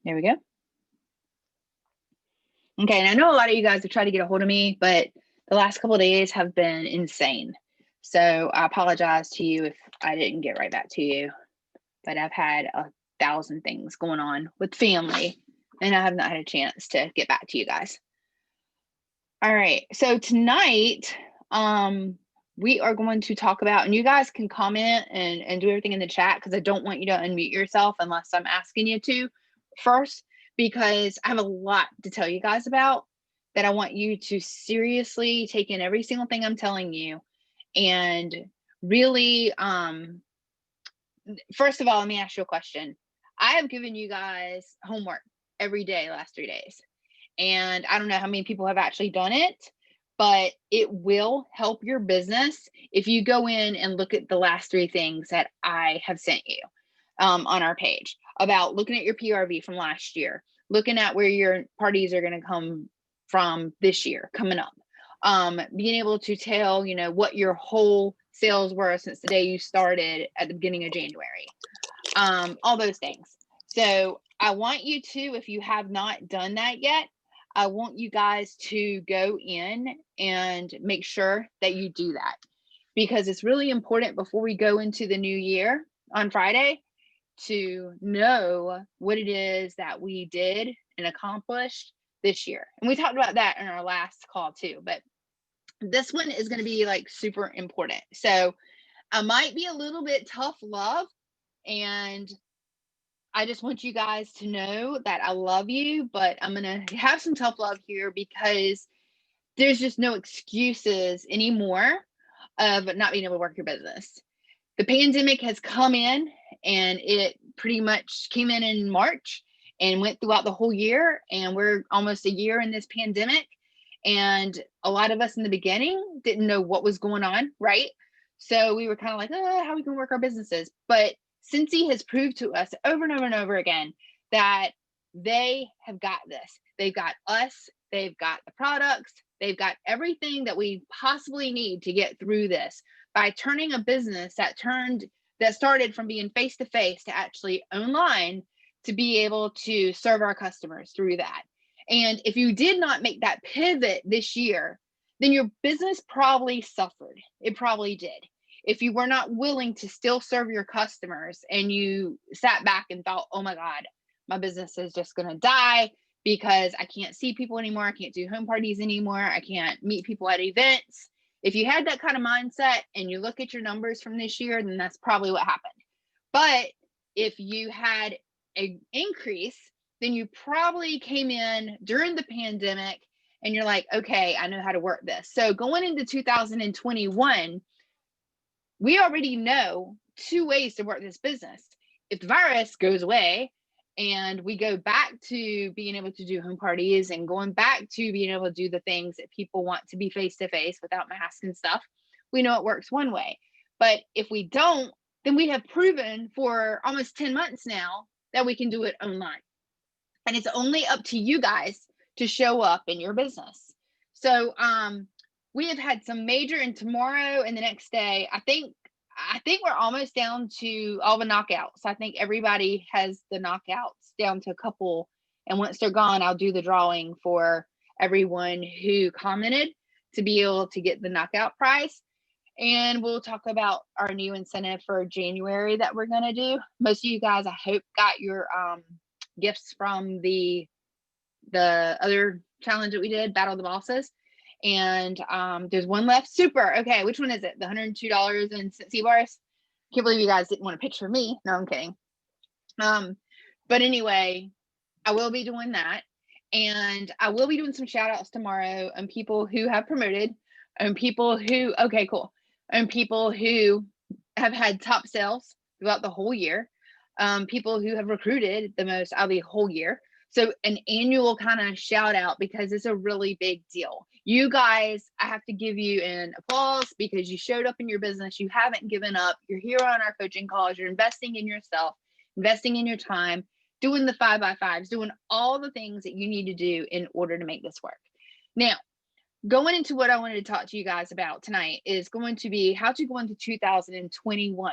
There we go. Okay, and I know a lot of you guys have tried to get a hold of me, but the last couple of days have been insane. So I apologize to you if I didn't get right back to you, but I've had 1,000 things going on with family, and I have not had a chance to get back to you guys. All right, so tonight, we are going to talk about, and you guys can comment and do everything in the chat because I don't want you to unmute yourself unless I'm asking you to first, because I have a lot to tell you guys about that I want you to seriously take in every single thing I'm telling you. And really, first of all, let me ask you a question. I have given you guys homework every day last 3 days. And I don't know how many people have actually done it, but it will help your business if you go in and look at the last 3 things that I have sent you on our page about looking at your PRV from last year, looking at where your parties are going to come from this year coming up, being able to tell, what your whole sales were since the day you started at the beginning of January, all those things. So I want you to, if you have not done that yet, I want you guys to go in and make sure that you do that, because it's really important before we go into the new year on Friday to know what it is that we did and accomplished this year. And we talked about that in our last call too, but this one is going to be like super important. So I might be a little bit tough love, and I just want you guys to know that I love you, but I'm going to have some tough love here because there's just no excuses anymore of not being able to work your business. The pandemic has come in, and it pretty much came in March and went throughout the whole year. And we're almost a year in this pandemic. And a lot of us in the beginning didn't know what was going on, right? So we were kind of like, oh, how we can work our businesses. But Cincy has proved to us over and over and over again that they have got this. They've got us, they've got the products, they've got everything that we possibly need to get through this by turning a business that started from being face to face to actually online to be able to serve our customers through that. And if you did not make that pivot this year, then your business probably suffered. It probably did. If you were not willing to still serve your customers and you sat back and thought, oh my God, my business is just going to die because I can't see people anymore. I can't do home parties anymore. I can't meet people at events. If you had that kind of mindset and you look at your numbers from this year, then that's probably what happened. But if you had an increase, then you probably came in during the pandemic and you're like, okay, I know how to work this. So going into 2021, we already know 2 ways to work this business. If the virus goes away and we go back to being able to do home parties and going back to being able to do the things that people want to be face to face without masks and stuff, we know it works one way. But if we don't, then we have proven for almost 10 months now that we can do it online. And it's only up to you guys to show up in your business. So we have had some major, and tomorrow and the next day, I think we're almost down to all the knockouts. I think everybody has the knockouts down to a couple. And once they're gone, I'll do the drawing for everyone who commented to be able to get the knockout prize. And we'll talk about our new incentive for January that we're going to do. Most of you guys, I hope, got your gifts from the other challenge that we did, Battle of the Bosses. And there's one left. Super. Okay, which one is it? The $102 in Cincy bars. Can't believe you guys didn't want a picture of me. No, I'm kidding. But anyway, I will be doing that, and I will be doing some shout outs tomorrow on people who have promoted, and people who and people who have had top sales throughout the whole year, people who have recruited the most out of the whole year. So an annual kind of shout out, because it's a really big deal. You guys, I have to give you an applause because you showed up in your business. You haven't given up. You're here on our coaching calls. You're investing in yourself, investing in your time, doing the 5x5s, doing all the things that you need to do in order to make this work. Now, going into what I wanted to talk to you guys about tonight is going to be how to go into 2021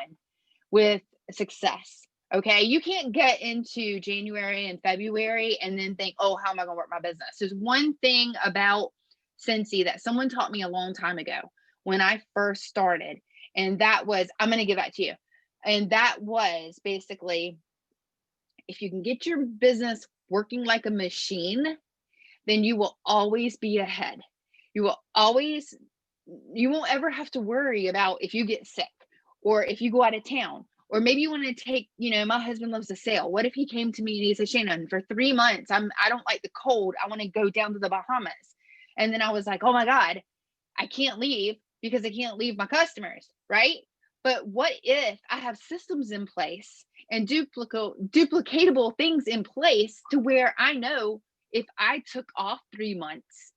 with success. Okay. You can't get into January and February and then think, oh, how am I going to work my business? There's one thing about Scentsy that someone taught me a long time ago when I first started. And that was, I'm going to give that to you. And that was basically, if you can get your business working like a machine, then you will always be ahead. You will always, you won't ever have to worry about if you get sick or if you go out of town. Or maybe you want to take, my husband loves to sail. What if he came to me and he said, Shannon, for 3 months, I don't like the cold. I want to go down to the Bahamas. And then I was like, oh my God, I can't leave because I can't leave my customers, right? But what if I have systems in place and duplicatable things in place to where I know if I took off 3 months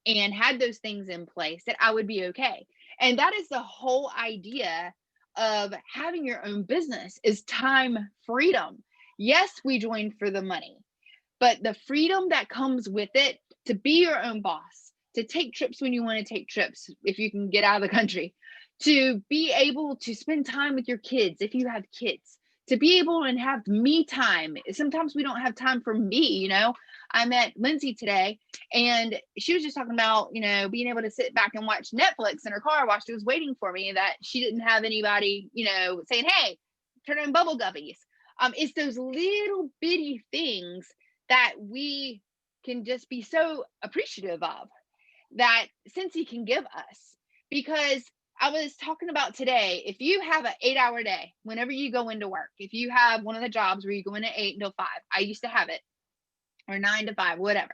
and had those things in place that I would be okay. And that is the whole idea of having your own business is time freedom. Yes, we joined for the money, but the freedom that comes with it to be your own boss, to take trips when you want to take trips, if you can get out of the country, to be able to spend time with your kids, if you have kids, to be able and have me time. Sometimes we don't have time for me. I met Lindsay today and she was just talking about, being able to sit back and watch Netflix in her car while she was waiting for me, that she didn't have anybody, saying, hey, turn on Bubble Guppies. It's those little bitty things that we can just be so appreciative of that Scentsy can give us. Because I was talking about today, if you have an 8-hour day, whenever you go into work, if you have one of the jobs where you go in at 8 until 5, I used to have it, or 9 to 5, whatever.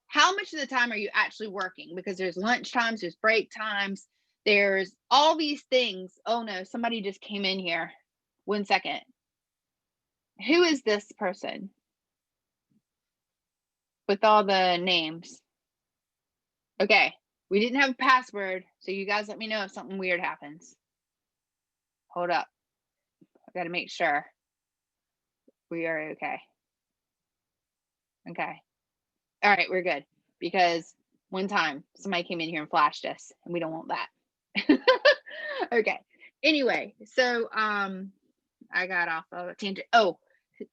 How much of the time are you actually working? Because there's lunch times, there's break times, there's all these things. Oh no, somebody just came in here. 1 second. Who is this person with all the names? Okay, we didn't have a password, so you guys let me know if something weird happens. Hold up. I got to make sure we are okay. Okay. All right, we're good. Because one time somebody came in here and flashed us, and we don't want that. Okay. Anyway, so I got off of a tangent. Oh,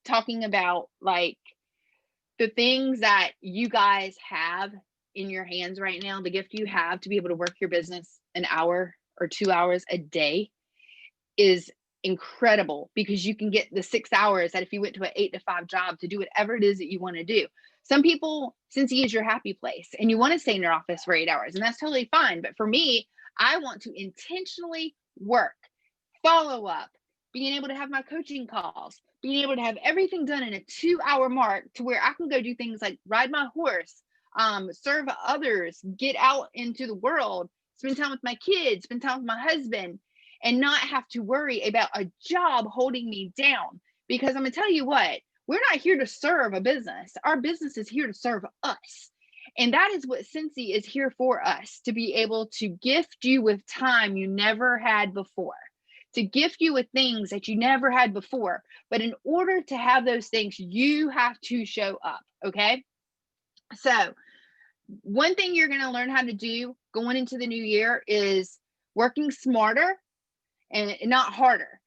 talking about like the things that you guys have in your hands right now, the gift you have to be able to work your business an hour or 2 hours a day is incredible, because you can get the 6 hours that if you went to an 8 to 5 job to do whatever it is that you want to do. Some people, Scentsy is your happy place and you want to stay in your office for 8 hours, and that's totally fine. But for me, I want to intentionally work, follow up, being able to have my coaching calls, being able to have everything done in a 2-hour mark to where I can go do things like ride my horse, serve others, get out into the world, spend time with my kids, spend time with my husband, and not have to worry about a job holding me down. Because I'm going to tell you what, we're not here to serve a business. Our business is here to serve us. And that is what Scentsy is here for us, to be able to gift you with time you never had before, to gift you with things that you never had before. But in order to have those things, you have to show up. Okay. So, one thing you're going to learn how to do going into the new year is working smarter and not harder.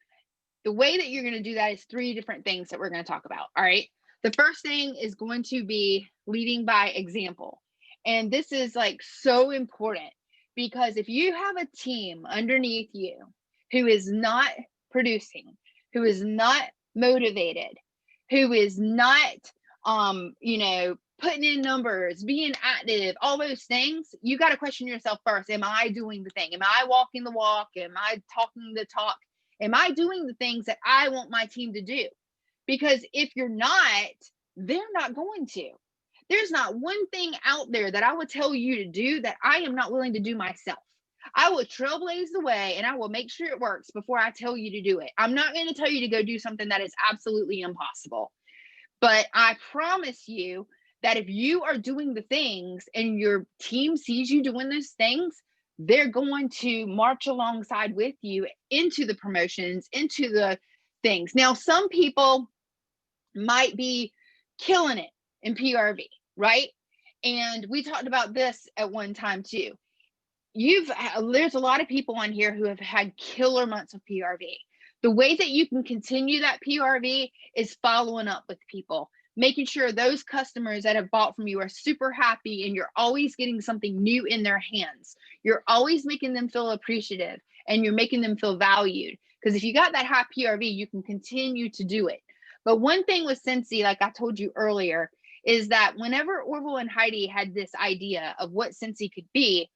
The way that you're going to do that is 3 different things that we're going to talk about. All right. The first thing is going to be leading by example. And this is like so important, because if you have a team underneath you who is not producing, who is not motivated, who is not, putting in numbers, being active, all those things, you got to question yourself first. Am I doing the thing? Am I walking the walk? Am I talking the talk? Am I doing the things that I want my team to do? Because if you're not, they're not going to. There's not one thing out there that I would tell you to do that I am not willing to do myself. I will trailblaze the way and I will make sure it works before I tell you to do it. I'm not going to tell you to go do something that is absolutely impossible. But I promise you that if you are doing the things and your team sees you doing those things, they're going to march alongside with you into the promotions, into the things. Now, some people might be killing it in PRV, right? And we talked about this at one time too. There's a lot of people on here who have had killer months of PRV. The way that you can continue that PRV is following up with people, making sure those customers that have bought from you are super happy and you're always getting something new in their hands. You're always making them feel appreciative and you're making them feel valued. Because if you got that high PRV, you can continue to do it. But one thing with Scentsy, like I told you earlier, is that whenever Orville and Heidi had this idea of what Scentsy could be,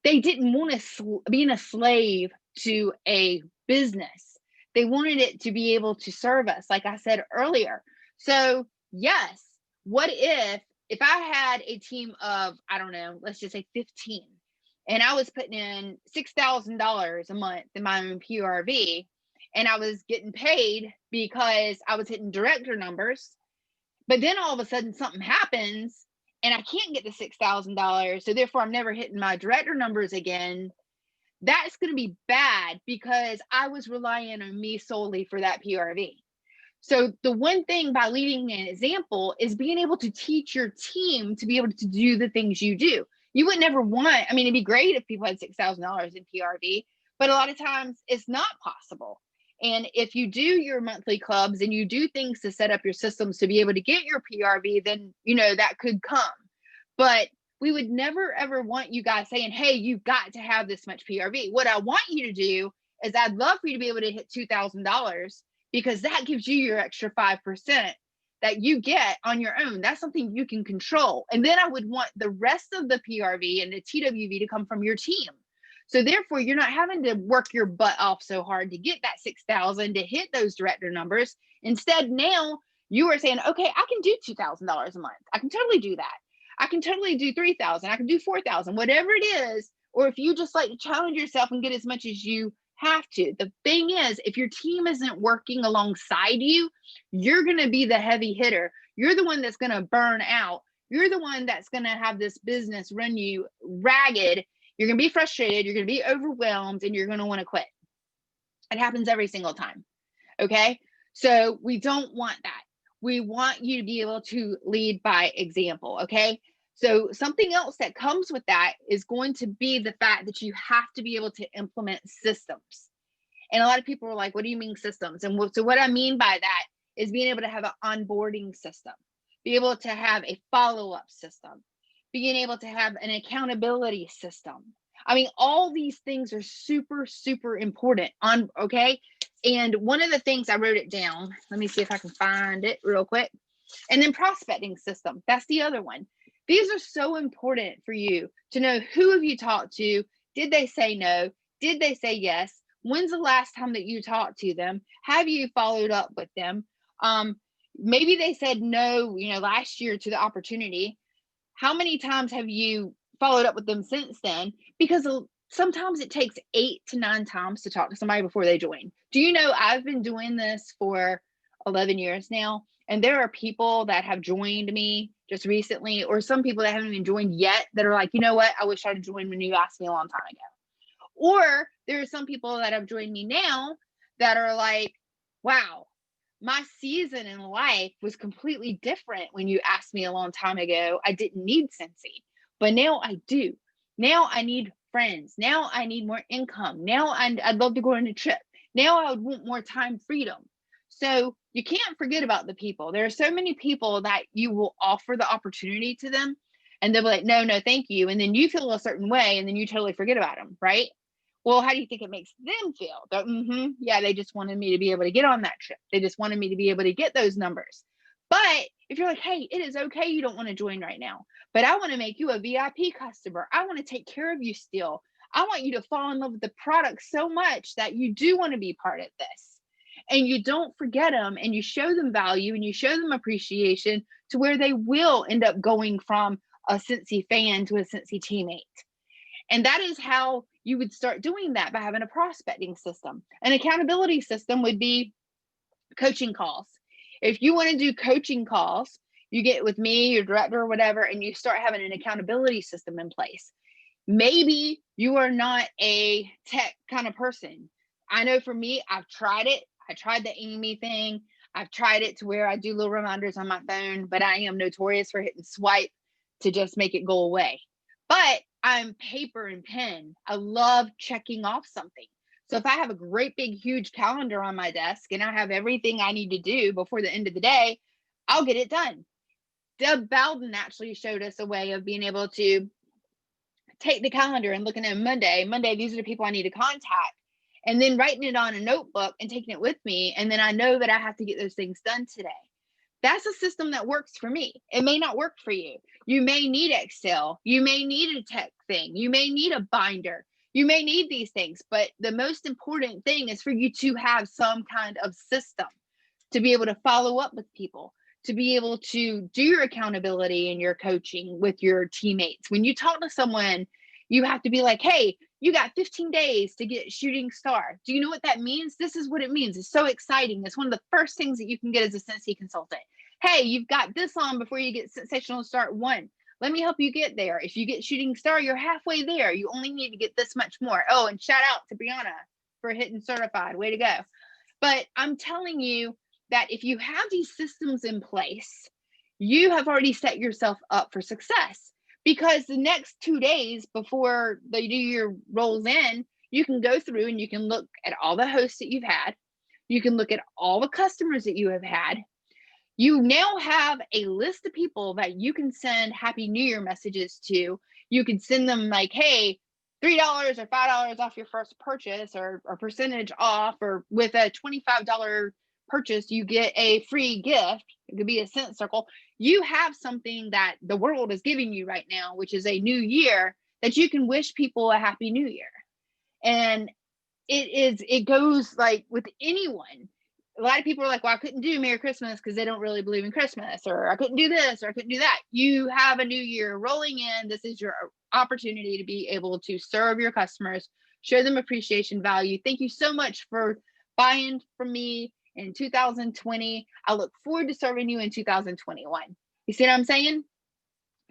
they didn't want to be a slave to a business. They wanted it to be able to serve us, like I said earlier. So, yes, what if I had a team of, I don't know, let's just say 15, and I was putting in $6,000 a month in my own PRV, and I was getting paid because I was hitting director numbers, but then all of a sudden something happens and I can't get the $6,000. So therefore I'm never hitting my director numbers again. That's going to be bad because I was relying on me solely for that PRV. So the one thing by leading an example is being able to teach your team to be able to do the things you do. You would never want, I mean, it'd be great if people had $6,000 in PRV, but a lot of times it's not possible. And if you do your monthly clubs and you do things to set up your systems to be able to get your PRV, then, you know, that could come. But we would never, ever want you guys saying, hey, you've got to have this much PRV. What I want you to do is I'd love for you to be able to hit $2,000 because that gives you your extra 5% that you get on your own. That's something you can control. And then I would want the rest of the PRV and the TWV to come from your team. So therefore, you're not having to work your butt off so hard to get that 6,000 to hit those director numbers. Instead, now you are saying, okay, I can do $2,000 a month. I can totally do that. I can totally do 3,000. I can do 4,000, whatever it is. Or if you just like to challenge yourself and get as much as you have to. The thing is, if your team isn't working alongside you, you're going to be the heavy hitter. You're the one that's going to burn out. You're the one that's going to have this business run you ragged. You're going to be frustrated. You're going to be overwhelmed and you're going to want to quit. It happens every single time. Okay. So we don't want that. We want you to be able to lead by example. Okay. So something else that comes with that is going to be the fact that you have to be able to implement systems. And a lot of people are like, what do you mean systems? And so what I mean by that is being able to have an onboarding system, be able to have a follow-up system, being able to have an accountability system. I mean, all these things are super, super important okay? And one of the things, I wrote it down. Let me see if I can find it real quick. And then prospecting system. That's the other one. These are so important for you to know who have you talked to? Did they say no? Did they say yes? When's the last time that you talked to them? Have you followed up with them? Maybe they said no, last year to the opportunity. How many times have you followed up with them since then? Because sometimes it takes 8 to 9 times to talk to somebody before they join. Do you know I've been doing this for 11 years now, and there are people that have joined me just recently, or some people that haven't even joined yet that are like, you know what, I wish I'd joined when you asked me a long time ago. Or there are some people that have joined me now that are like, wow, my season in life was completely different when you asked me a long time ago. I didn't need Scentsy, but now I do. Now I need friends. Now I need more income. Now I'd love to go on a trip. Now I would want more time freedom. So you can't forget about the people. There are so many people that you will offer the opportunity to them and they'll be like, no, thank you. And then you feel a certain way and then you totally forget about them, right? Well, how do you think it makes them feel? Yeah, they just wanted me to be able to get on that trip. They just wanted me to be able to get those numbers. But if you're like, hey, it is okay, you don't want to join right now, but I want to make you a VIP customer. I want to take care of you still. I want you to fall in love with the product so much that you do want to be part of this. And you don't forget them and you show them value and you show them appreciation to where they will end up going from a Scentsy fan to a Scentsy teammate. And that is how you would start doing that, by having a prospecting system. An accountability system would be coaching calls. If you want to do coaching calls, you get with me, your director, or whatever, and you start having an accountability system in place. Maybe you are not a tech kind of person. I know for me, I've tried it. I tried the Amy thing. I've tried it to where I do little reminders on my phone, but I am notorious for hitting swipe to just make it go away. But I'm paper and pen. I love checking off something. So if I have a great big huge calendar on my desk and I have everything I need to do before the end of the day, I'll get it done. Deb Bowden actually showed us a way of being able to take the calendar and looking at Monday, these are the people I need to contact, and then writing it on a notebook and taking it with me. And then I know that I have to get those things done today. That's a system that works for me. It may not work for you. You may need Excel. You may need a tech thing. You may need a binder. You may need these things. But the most important thing is for you to have some kind of system to be able to follow up with people, to be able to do your accountability and your coaching with your teammates. When you talk to someone, you have to be like, hey, you got 15 days to get shooting star. Do you know what that means? This is what it means. It's so exciting. It's one of the first things that you can get as a Sensei consultant. Hey, you've got this on before you get Sensational Start 1. Let me help you get there. If you get shooting star, you're halfway there. You only need to get this much more. Oh, and shout out to Brianna for hitting certified. Way to go. But I'm telling you that if you have these systems in place, you have already set yourself up for success, because the next 2 days before the new year rolls in, you can go through and you can look at all the hosts that you've had. You can look at all the customers that you have had. You now have a list of people that you can send Happy New Year messages to. You can send them like, hey, $3 or $5 off your first purchase, or a percentage off, or with a $25 purchase, you get a free gift. It could be a cent circle. You have something that the world is giving you right now, which is a new year, that you can wish people a Happy New Year. And it goes like with anyone. A lot of people are like, well, I couldn't do Merry Christmas because they don't really believe in Christmas, or I couldn't do this, or I couldn't do that. You have a new year rolling in. This is your opportunity to be able to serve your customers, show them appreciation, value. Thank you so much for buying from me in 2020. I look forward to serving you in 2021. You see what I'm saying?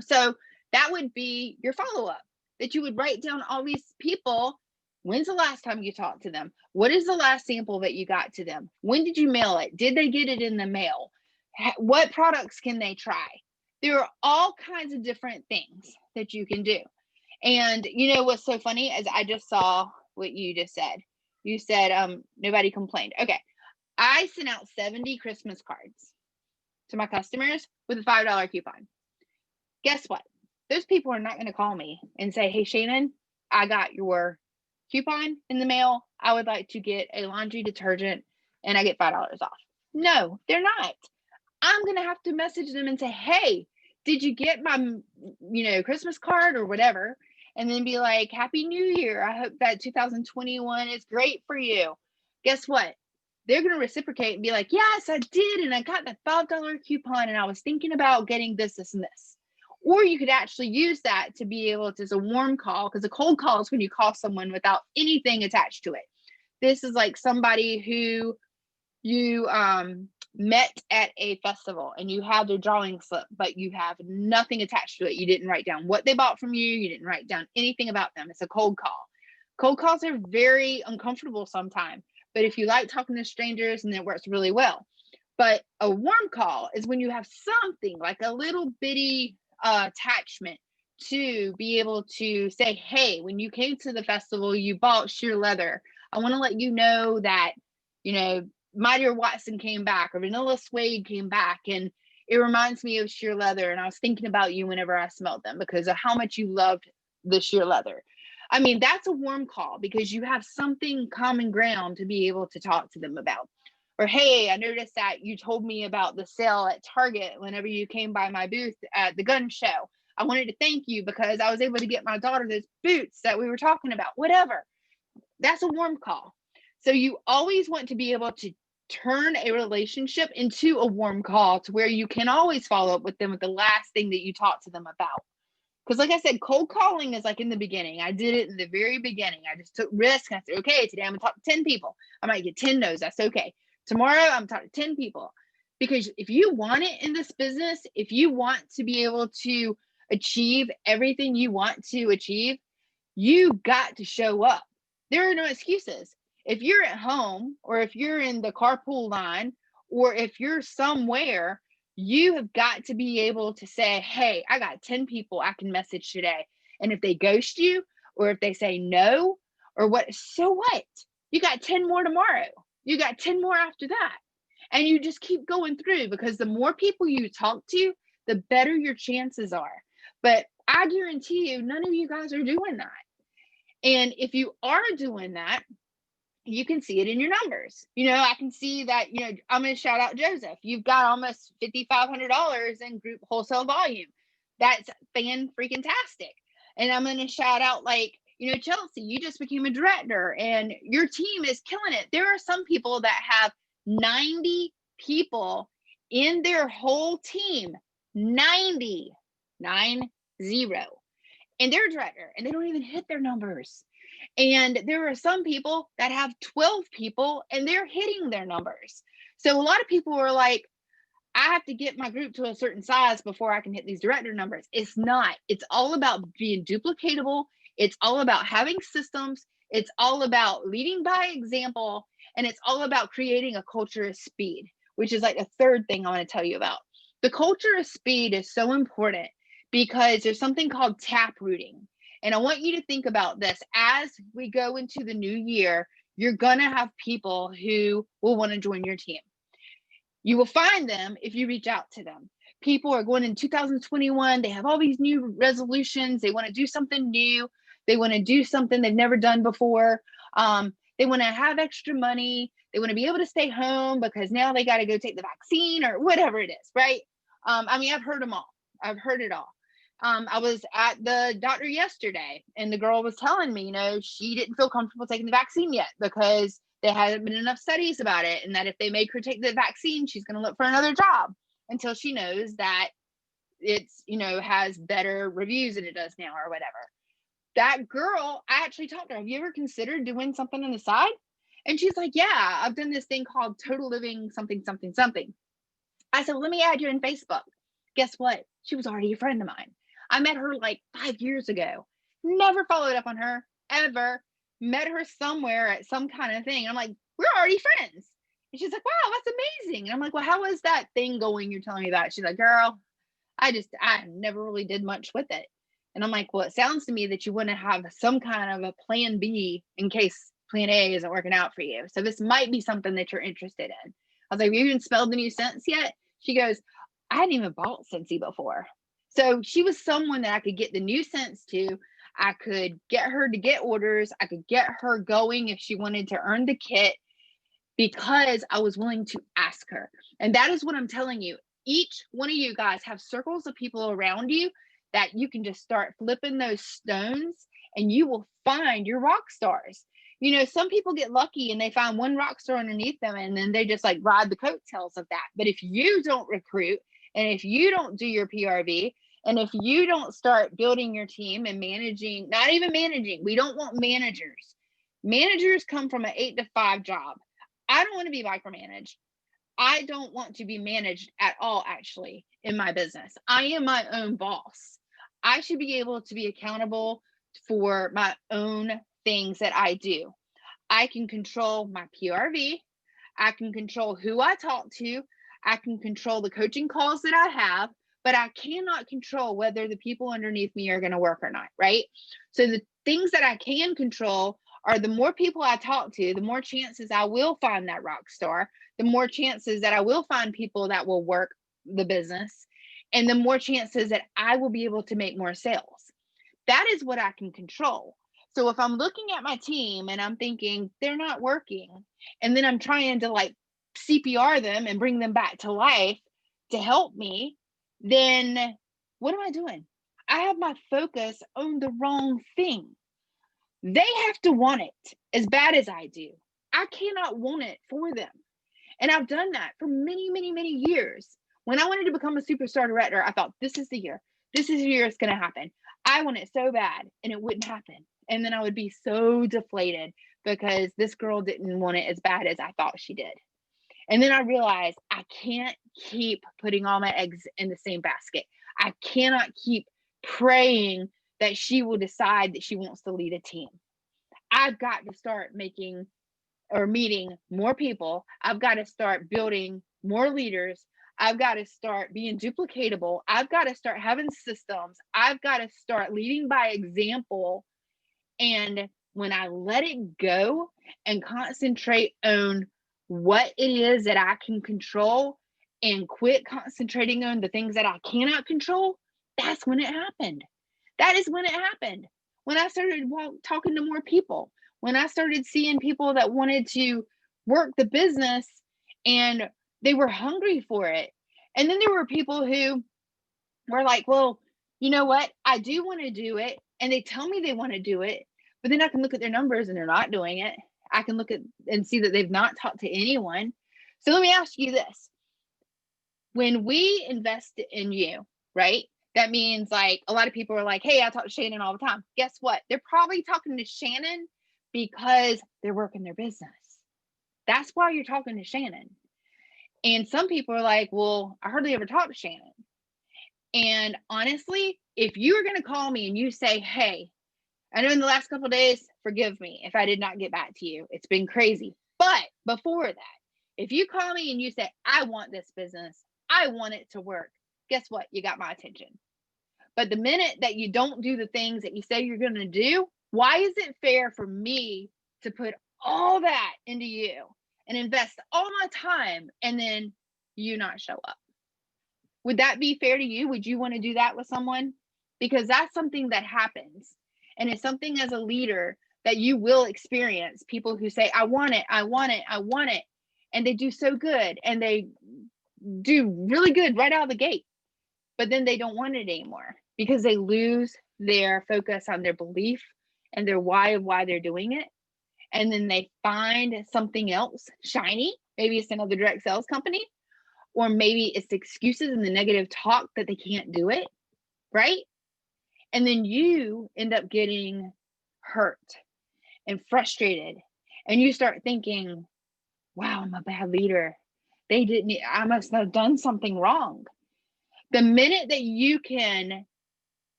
So that would be your follow-up, that you would write down all these people. When's the last time you talked to them? What is the last sample that you got to them? When did you mail it? Did they get it in the mail? What products can they try? There are all kinds of different things that you can do. And you know what's so funny is I just saw what you just said. You said nobody complained. Okay. I sent out 70 Christmas cards to my customers with a $5 coupon. Guess what? Those people are not going to call me and say, hey, Shannon, I got your coupon in the mail. I would like to get a laundry detergent and I get $5 off. No, they're not. I'm going to have to message them and say, hey, did you get my, Christmas card or whatever? And then be like, Happy New Year. I hope that 2021 is great for you. Guess what? They're going to reciprocate and be like, yes, I did. And I got the $5 coupon and I was thinking about getting this, this, and this. Or you could actually use that to be able to, as a warm call, because a cold call is when you call someone without anything attached to it. This is like somebody who you met at a festival and you have their drawing slip, but you have nothing attached to it. You didn't write down what they bought from you. You didn't write down anything about them. It's a cold call. Cold calls are very uncomfortable sometimes, but if you like talking to strangers, and it works really well. But a warm call is when you have something like a little bitty attachment to be able to say, hey, when you came to the festival, you bought sheer leather. I want to let you know that, My Dear Watson came back, or Vanilla Suede came back, and it reminds me of sheer leather. And I was thinking about you whenever I smelled them because of how much you loved the sheer leather. I mean, that's a warm call because you have something common ground to be able to talk to them about. Or, hey, I noticed that you told me about the sale at Target whenever you came by my booth at the gun show. I wanted to thank you because I was able to get my daughter those boots that we were talking about, whatever. That's a warm call. So you always want to be able to turn a relationship into a warm call to where you can always follow up with them with the last thing that you talked to them about. Because like I said, cold calling is like in the beginning. I did it in the very beginning. I just took risks. I said, okay, today I'm going to talk to 10 people. I might get 10 no's. That's okay. Tomorrow I'm talking to 10 people. Because if you want it in this business, if you want to be able to achieve everything you want to achieve, you got to show up. There are no excuses. If you're at home, or if you're in the carpool line, or if you're somewhere, you have got to be able to say, hey, I got 10 people I can message today. And if they ghost you, or if they say no, or what, so what? You got 10 more tomorrow. You got 10 more after that. And you just keep going through, because the more people you talk to, the better your chances are. But I guarantee you, none of you guys are doing that. And if you are doing that, you can see it in your numbers. I can see that, I'm going to shout out Joseph. You've got almost $5,500 in group wholesale volume. That's fan-freaking-tastic. And I'm going to shout out, like, Chelsea, you just became a director and your team is killing it. There are some people that have 90 people in their whole team, 90, 90, and they're a director and they don't even hit their numbers. And there are some people that have 12 people and they're hitting their numbers. So a lot of people are like, I have to get my group to a certain size before I can hit these director numbers. It's not. It's all about being duplicatable. It's all about having systems. It's all about leading by example. And it's all about creating a culture of speed, which is like a third thing I want to tell you about. The culture of speed is so important because there's something called tap rooting. And I want you to think about this as we go into the new year. You're going to have people who will want to join your team. You will find them if you reach out to them. People are going in 2021. They have all these new resolutions. They want to do something new. They want to do something they've never done before. They want to have extra money. They want to be able to stay home because now they got to go take the vaccine or whatever it is, right? I've heard them all. I've heard it all. I was at the doctor yesterday and the girl was telling me, she didn't feel comfortable taking the vaccine yet because there hadn't been enough studies about it, and that if they make her take the vaccine, she's going to look for another job until she knows that it's, has better reviews than it does now or whatever. That girl, I actually talked to her. Have you ever considered doing something on the side? And she's like, yeah, I've done this thing called Total Living something, something, something. I said, well, let me add you on Facebook. Guess what? She was already a friend of mine. I met her like 5 years ago. Never followed up on her, ever. Met her somewhere at some kind of thing. I'm like, we're already friends. And she's like, wow, that's amazing. And I'm like, well, how is that thing going you're telling me about? She's like, girl, I never really did much with it. And I'm like, well, it sounds to me that you want to have some kind of a plan B in case plan A isn't working out for you. So this might be something that you're interested in. I was like, have you even spelled the new Scentsy yet? She goes, I hadn't even bought Scentsy before. So she was someone that I could get the new scents to. I could get her to get orders. I could get her going if she wanted to earn the kit because I was willing to ask her. And that is what I'm telling you. Each one of you guys have circles of people around you that you can just start flipping those stones and you will find your rock stars. Some people get lucky and they find one rock star underneath them and then they just like ride the coattails of that. But if you don't recruit and if you don't do your PRV and if you don't start building your team and managing, not even managing, we don't want managers. Managers come from an 8 to 5 job. I don't want to be micromanaged. I don't want to be managed at all, actually, in my business. I am my own boss. I should be able to be accountable for my own things that I do. I can control my PRV. I can control who I talk to. I can control the coaching calls that I have, but I cannot control whether the people underneath me are going to work or not, right? So the things that I can control are the more people I talk to, the more chances I will find that rock star, the more chances that I will find people that will work the business, and the more chances that I will be able to make more sales. That is what I can control. So if I'm looking at my team and I'm thinking they're not working, and then I'm trying to like CPR them and bring them back to life to help me, then what am I doing? I have my focus on the wrong thing. They have to want it as bad as I do. I cannot want it for them. And I've done that for many, many, many years. When I wanted to become a superstar director, I thought, this is the year. This is the year it's going to happen. I want it so bad, and it wouldn't happen. And then I would be so deflated because this girl didn't want it as bad as I thought she did. And then I realized I can't keep putting all my eggs in the same basket. I cannot keep praying that she will decide that she wants to lead a team. I've got to start meeting more people. I've got to start building more leaders. I've got to start being duplicatable. I've got to start having systems. I've got to start leading by example. And when I let it go and concentrate on what it is that I can control and quit concentrating on the things that I cannot control, that's when it happened. That is when it happened. When I started talking to more people, when I started seeing people that wanted to work the business and they were hungry for it. And then there were people who were like, well, you know what? I do want to do it. And they tell me they want to do it, but then I can look at their numbers and they're not doing it. I can look at and see that they've not talked to anyone. So let me ask you this. When we invest in you, right? That means like a lot of people are like, hey, I talk to Shannon all the time. Guess what? They're probably talking to Shannon because they're working their business. That's why you're talking to Shannon. And some people are like, well, I hardly ever talk to Shannon. And honestly, if you are going to call me and you say, hey, I know in the last couple of days, forgive me if I did not get back to you. It's been crazy. But before that, if you call me and you say, I want this business, I want it to work, guess what? You got my attention. But the minute that you don't do the things that you say you're going to do, why is it fair for me to put all that into you and invest all my time and then you not show up? Would that be fair to you? Would you want to do that with someone? Because that's something that happens. And it's something as a leader that you will experience. People who say, I want it, I want it, I want it. And they do so good and they do really good right out of the gate. But then they don't want it anymore because they lose their focus on their belief and their why of why they're doing it. And then they find something else shiny. Maybe it's another direct sales company, or maybe it's the excuses and the negative talk that they can't do it, right? And then you end up getting hurt and frustrated. And you start thinking, wow, I'm a bad leader. I must have done something wrong. The minute that you can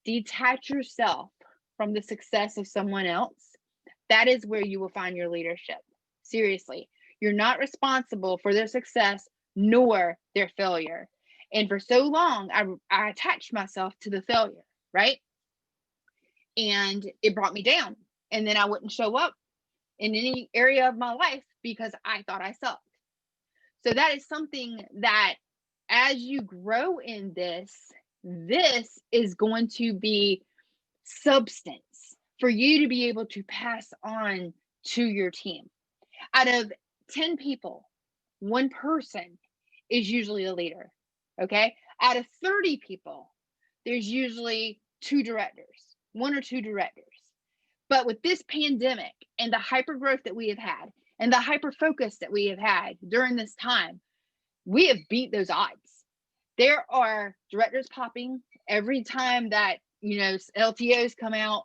detach yourself from the success of someone else, that is where you will find your leadership. Seriously, you're not responsible for their success nor their failure. And for so long, I attached myself to the failure, right? And it brought me down. And then I wouldn't show up in any area of my life because I thought I sucked. So that is something that as you grow in this is going to be substance for you to be able to pass on to your team. Out of 10 people, one person is usually a leader. Okay. Out of 30 people, there's usually one or two directors. But with this pandemic and the hyper growth that we have had and the hyper focus that we have had during this time, we have beat those odds. There are directors popping every time that, LTOs come out.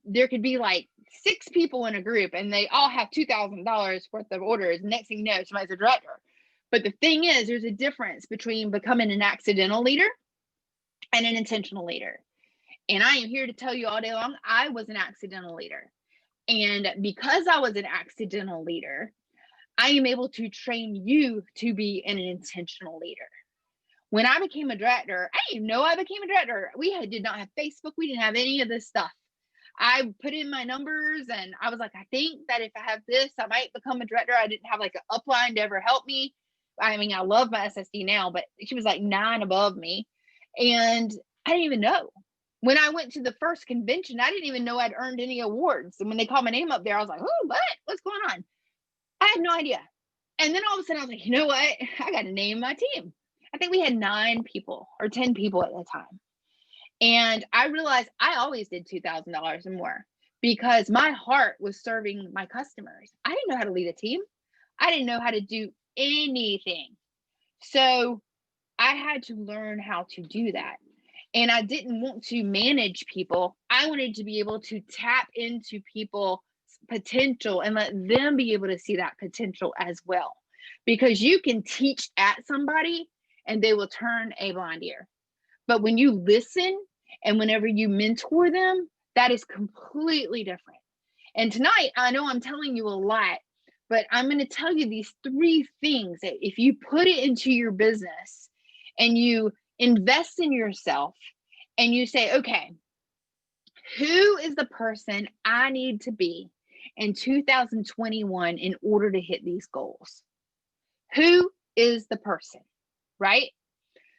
There could be like 6 people in a group and they all have $2,000 worth of orders. Next thing you know, somebody's a director. But the thing is, there's a difference between becoming an accidental leader and an intentional leader. And I am here to tell you all day long, I was an accidental leader. And because I was an accidental leader, I am able to train you to be an intentional leader. When I became a director, I didn't know I became a director. We did not have Facebook. We didn't have any of this stuff. I put in my numbers and I was like, I think that if I have this, I might become a director. I didn't have like an upline to ever help me. I mean, I love my SSD now, but she was like 9 above me. And I didn't even know. When I went to the first convention, I didn't even know I'd earned any awards. And when they called my name up there, I was like, oh, what's going on? I had no idea. And then all of a sudden I was like, you know what? I got to name my team. I think we had 9 people or 10 people at the time. And I realized I always did $2,000 or more because my heart was serving my customers. I didn't know how to lead a team. I didn't know how to do anything. So I had to learn how to do that. And I didn't want to manage people. I wanted to be able to tap into people's potential and let them be able to see that potential as well. Because you can teach at somebody and they will turn a blind ear. But when you listen and whenever you mentor them, that is completely different. And tonight, I know I'm telling you a lot, but I'm going to tell you these 3 things that if you put it into your business and you invest in yourself and you say, okay, who is the person I need to be in 2021 in order to hit these goals? Who is the person, right?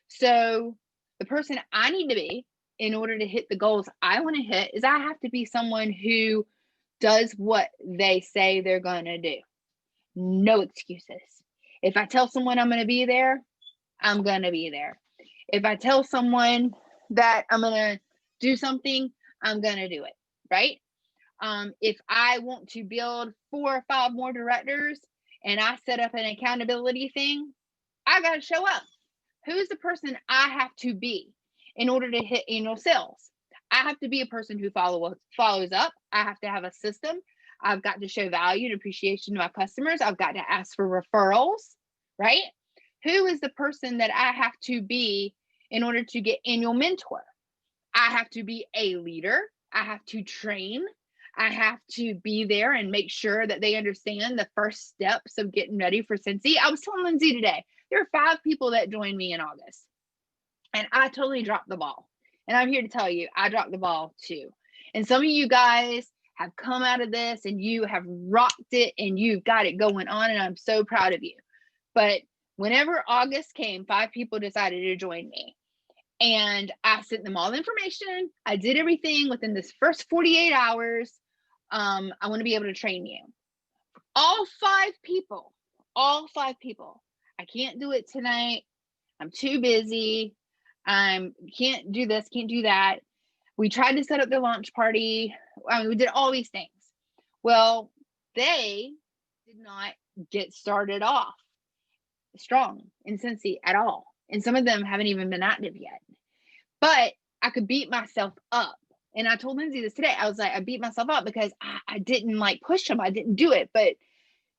So the person I need to be in order to hit the goals I want to hit is I have to be someone who does what they say they're going to do. No excuses. If I tell someone I'm going to be there, I'm going to be there. If I tell someone that I'm going to do something, I'm going to do it, right? If I want to build 4 or 5 more directors and I set up an accountability thing, I got to show up. Who's the person I have to be in order to hit annual sales? I have to be a person who follows up. I have to have a system. I've got to show value and appreciation to my customers. I've got to ask for referrals, right? Who is the person that I have to be in order to get annual mentor? I have to be a leader. I have to train. I have to be there and make sure that they understand the first steps of getting ready for Cincy. I was telling Lindsay today, there are 5 people that joined me in August, and I totally dropped the ball. And I'm here to tell you, I dropped the ball too. And some of you guys have come out of this and you have rocked it and you've got it going on, and I'm so proud of you. But whenever August came, 5 people decided to join me. And I sent them all the information. I did everything within this first 48 hours. I want to be able to train you. All 5 people. I can't do it tonight. I'm too busy. Can't do this, can't do that. We tried to set up the launch party. We did all these things. Well, they did not get started off strong in Cincy at all. And some of them haven't even been active yet. But I could beat myself up. And I told Lindsay this today. I was like, I beat myself up because I didn't like push them. I didn't do it. But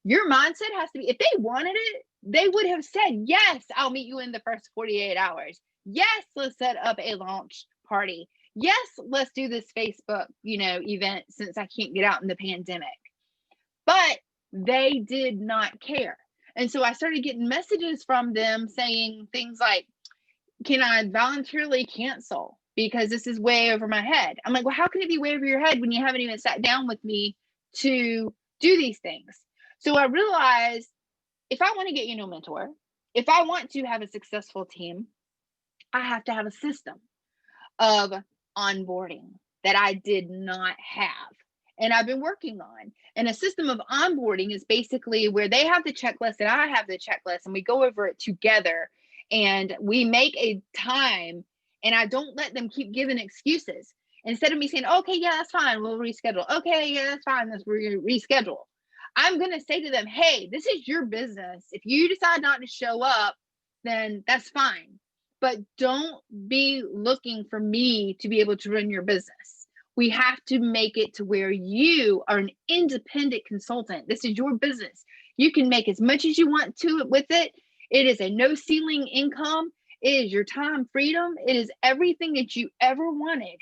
your mindset has to be, if they wanted it, they would have said, yes, I'll meet you in the first 48 hours. Yes, let's set up a launch party. Yes, let's do this Facebook, event since I can't get out in the pandemic. But they did not care. And so I started getting messages from them saying things like, can I voluntarily cancel because this is way over my head? I'm like, well, how can it be way over your head when you haven't even sat down with me to do these things? So I realized if I want to get a mentor, if I want to have a successful team, I have to have a system of onboarding that I did not have. And I've been working on. And a system of onboarding is basically where they have the checklist and I have the checklist, and we go over it together. And we make a time, and I don't let them keep giving excuses. Instead of me saying, okay, yeah, that's fine, we'll reschedule. Okay, yeah, that's fine, let's reschedule. I'm going to say to them, hey, this is your business. If you decide not to show up, then that's fine. But don't be looking for me to be able to run your business. We have to make it to where you are an independent consultant. This is your business. You can make as much as you want to with it. It is a no ceiling income. It is your time freedom. It is everything that you ever wanted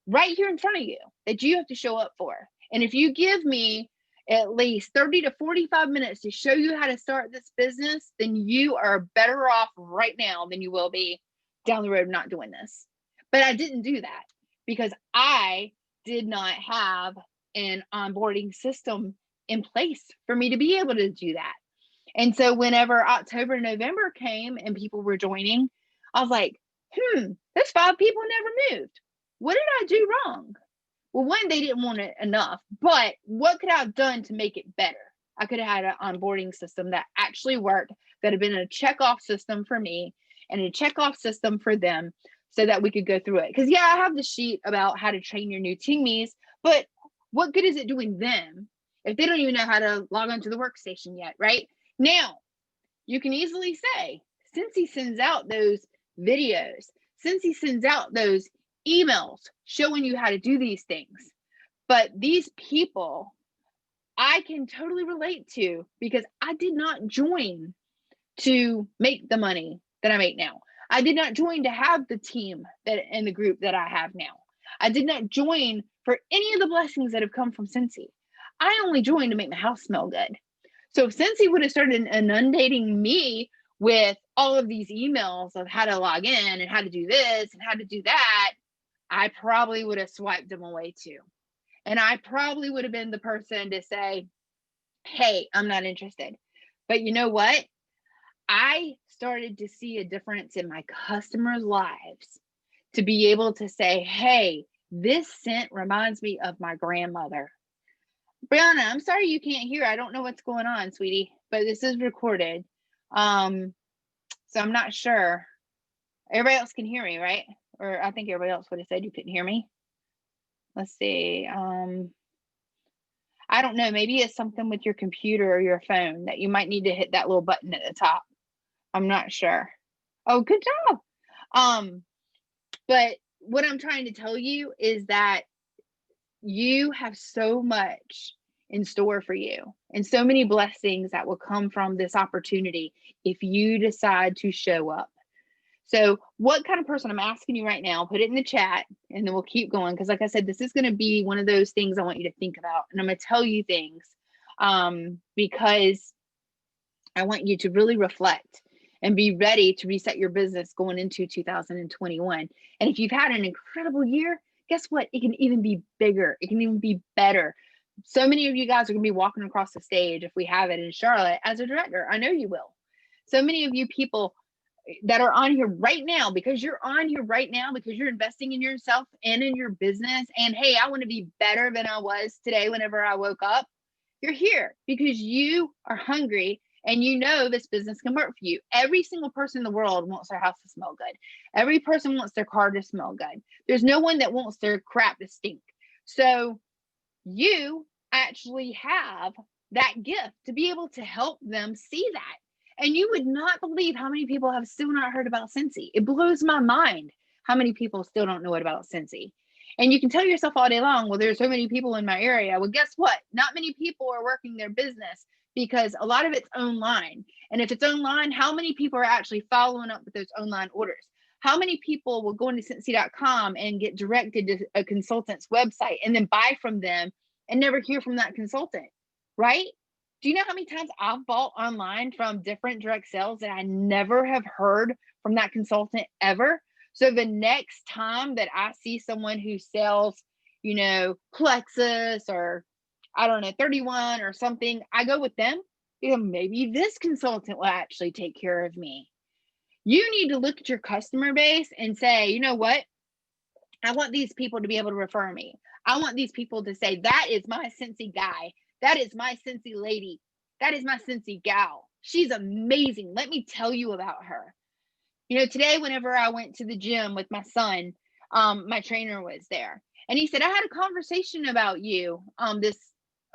right here in front of you that you have to show up for. And if you give me at least 30 to 45 minutes to show you how to start this business, then you are better off right now than you will be down the road not doing this. But I didn't do that because I did not have an onboarding system in place for me to be able to do that. And so whenever October, November came and people were joining, I was like, those 5 people never moved. What did I do wrong? Well, one, they didn't want it enough, but what could I have done to make it better? I could have had an onboarding system that actually worked, that had been a check-off system for me and a check-off system for them so that we could go through it. Because, yeah, I have the sheet about how to train your new teamies, but what good is it doing them if they don't even know how to log onto the workstation yet, right? Now, you can easily say, Cincy sends out those videos, Cincy sends out those emails showing you how to do these things. But these people, I can totally relate to because I did not join to make the money that I make now. I did not join to have the team that in the group that I have now. I did not join for any of the blessings that have come from Cincy. I only joined to make my house smell good. So if Cincy would have started inundating me with all of these emails of how to log in and how to do this and how to do that, I probably would have swiped them away too. And I probably would have been the person to say, hey, I'm not interested. But you know what? I started to see a difference in my customers' lives to be able to say, hey, this scent reminds me of my grandmother. Brianna, I'm sorry you can't hear. I don't know what's going on, sweetie, but this is recorded. So I'm not sure. Everybody else can hear me, right? Or I think everybody else would have said you couldn't hear me. Let's see. I don't know. Maybe it's something with your computer or your phone that you might need to hit that little button at the top. I'm not sure. Oh, good job. But what I'm trying to tell you is that you have so much in store for you and so many blessings that will come from this opportunity if you decide to show up. So, what kind of person, I'm asking you right now, put it in the chat and then we'll keep going. Because, like I said, this is going to be one of those things I want you to think about. And I'm going to tell you things because I want you to really reflect and be ready to reset your business going into 2021. And if you've had an incredible year, guess what? It can even be bigger. It can even be better. So many of you guys are going to be walking across the stage if we have it in Charlotte as a director. I know you will. So many of you people that are on here right now, because you're on here right now, because you're investing in yourself and in your business. And hey, I want to be better than I was today whenever I woke up. You're here because you are hungry and you know this business can work for you. Every single person in the world wants their house to smell good. Every person wants their car to smell good. There's no one that wants their crap to stink. So you actually have that gift to be able to help them see that. And you would not believe how many people have still not heard about Scentsy. It blows my mind how many people still don't know about Scentsy. And you can tell yourself all day long, well, there's so many people in my area. Well, guess what? Not many people are working their business because a lot of it's online. And if it's online, how many people are actually following up with those online orders? How many people will go into Scentsy.com and get directed to a consultant's website and then buy from them and never hear from that consultant, right? Do you know how many times I've bought online from different direct sales that I never have heard from that consultant ever? So the next time that I see someone who sells, Plexus or I don't know, 31 or something, I go with them. Maybe this consultant will actually take care of me. You need to look at your customer base and say, you know what? I want these people to be able to refer me. I want these people to say, that is my Scentsy guy. That is my Scentsy lady. That is my Scentsy gal. She's amazing. Let me tell you about her. Today, whenever I went to the gym with my son, my trainer was there. And he said, I had a conversation about you this